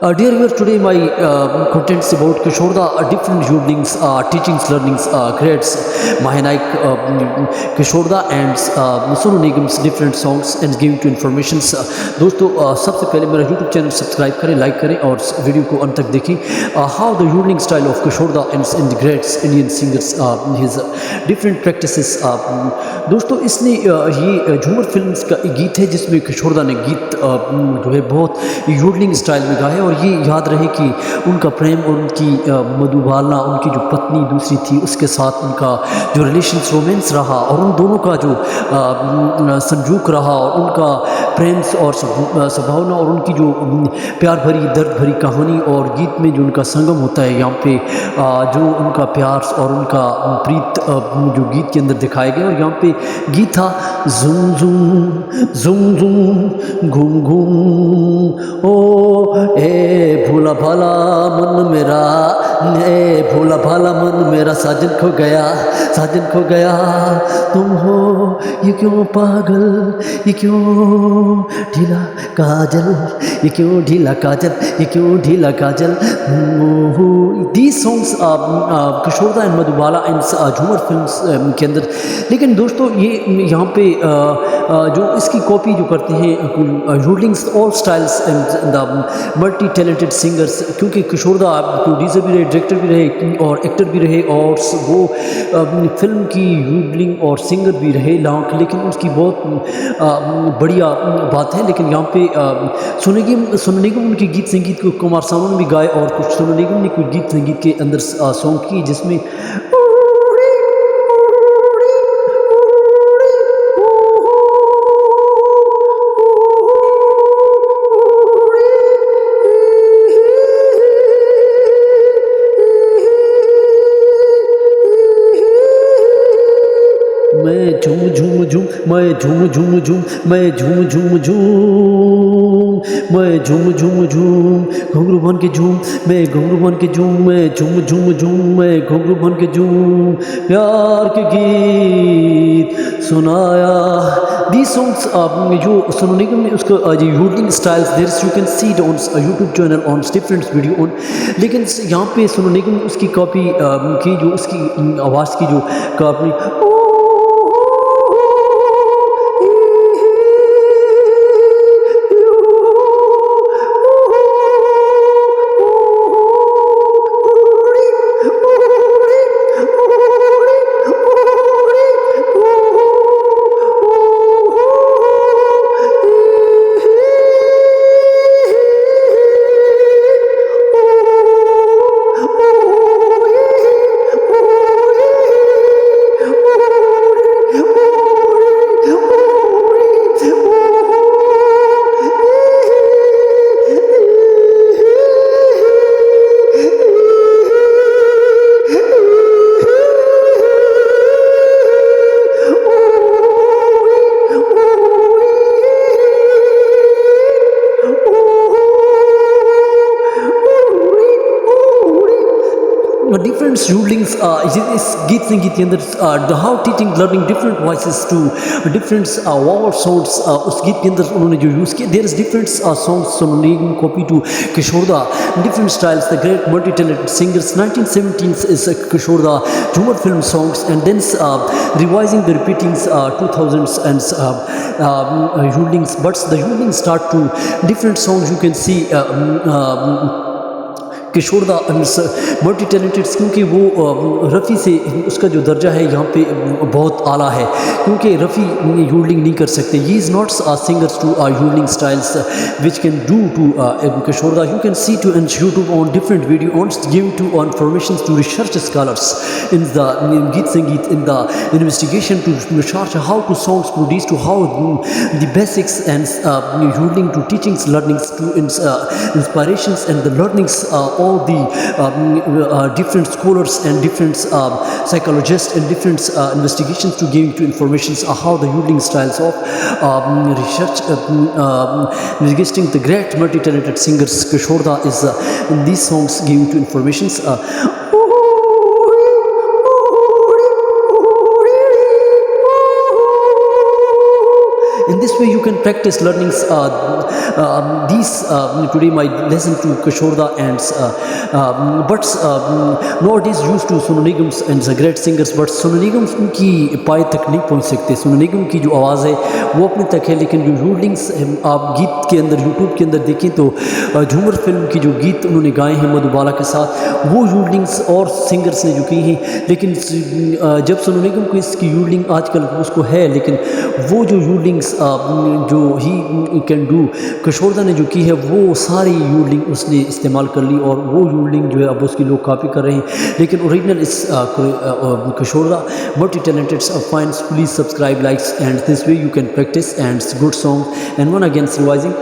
Dear viewers, today my contents about Kishorda, different yoodlings, teachings, learnings, grades, Mahanaik, Kishorda and Sonu Nigam's different songs and giving to informations. दोस्तों सबसे पहले मेरा YouTube channel subscribe करें, like करें और video को अंत तक देखें. How the yodeling style of Kishorda and the greats Indian singers, his different practices. दोस्तों इसने ये झूमर फिल्म्स का एक गीत है जिसमें किशोरदा ने गीत जो है बहुत योडलिंग स्टाइल में गाया. और ये याद रहे कि उनका प्रेम और उनकी मधुबाला, उनकी जो पत्नी दूसरी थी, उसके साथ उनका जो रिलेशंस रोमांस रहा और उन दोनों का जो संजूक रहा और उनका प्रेम और संभावना और उनकी जो प्यार भरी दर्द भरी कहानी और गीत में जो उनका संगम होता है, यहाँ पे जो उनका प्यार और उनका प्रीत जो गीत के अंदर दिखाया गया. और यहाँ पे गीत था जुम जुम जुम जुम घूम घूम ओ ए भोला भाला मन मेरा, ए भोला भाला मन मेरा साजन खो गया, साजन खो गया तुम हो ये क्यों पागल, ये क्यों ढीला काजल, ये क्यों ढीला काजल, ये क्यों ढीला काजल. These songs Kishoreda and Madhubala and Jhumroo films के अंदर. लेकिन दोस्तों ये यहाँ पे जो इसकी कॉपी जो करते हैं yodellings all styles and the multi talented singers, क्योंकि किशोरदा प्रोड्यूसर भी रहे, डायरेक्टर भी रहे और एक्टर भी रहे और वो फिल्म की योडलिंग और सिंगर भी रहे. लेकिन उसकी बहुत बढ़िया बात है. लेकिन यहाँ पे सोनू निगम उनके गीत संगीत को कुमार सानू ने भी गाए और कुछ सोनू निगम ने कुछ गीत संगीत के अंदर सॉन्ग किए जिसमें मैं झूम झूम झूम, मैं झूम झूम झूम, मैं झूम झूम झूम, मैं झूम झूम झूम घुंघरू बन के झूम, मैं घुंघरू बन के झूम, मैं झूम झूम झूम, मैं घुंघरू बन के झूम प्यार के गीत सुनाया. These songs जो सोनू निगम ने उसका जो yodelling styles there you can see on YouTube channel on different video on. लेकिन यहाँ पे सोनू निगम ने उसकी कॉपी की, जो उसकी आवाज़ की जो कॉपी different yodelings इस गीत संगीत के अंदर how teaching learning different voices to different vowel sounds उस गीत के अंदर उन्होंने जो यूज़ किए. there is different songs Sonu Nigam copy to Kishorda, different styles, the great multi-talented singers. 1917 is Kishorda Jhumar film songs and then revising the repeatings 2000s and yodelings, but the yodelings start to different songs you can see Kishoreda multi talented, क्योंकि वो रफ़ी से उसका जो दर्जा है यहाँ पे बहुत आला है, क्योंकि रफ़ी योडलिंग नहीं कर सकते. He is not singers to yodelling styles which can do to Kishoreda. You can see to an YouTube on different video on give to on to research scholars in the Geet Sangeet, in the investigation to research how to songs produced, to how the basics and yodeling to teachings, learnings to inspirations and the learnings, all the different scholars and different psychologists and different investigations to give to informations how the yodeling styles of research investigating the great multi-talented singers Kishorda is in these songs giving to informations. In this way you can practice learnings these today my lesson to Kishore and but nowadays used to Sonu Nigams and the great singers, but Sonu Nigam की पाए तक नहीं पहुंच सकते। सोनू निगम की जो आवाज़ है वो अपने तक है, लेकिन जो रूलिंग्स आप गीत के अंदर यूट्यूब के अंदर देखें तो झूमर फिल्म की जो गीत उन्होंने गाए हैं मधुबाला के साथ, वो रूलिंग्स और सिंगर्स ने जो की हैं, लेकिन जब सोनू निगम को इसकी यूलिंग आजकल उसको है, लेकिन वो जो यूलिंग्स जो ही कैन डू किशोरदा ने जो की है वो सारी यूलिंग उसने इस्तेमाल कर ली, और वो यूलिंग जो है अब उसकी लोग कॉपी कर रहे हैं, लेकिन ओरिजिनल इस किशोरदा multi talented fans. Please subscribe, likes, and this way you can practice and good song. And one again revising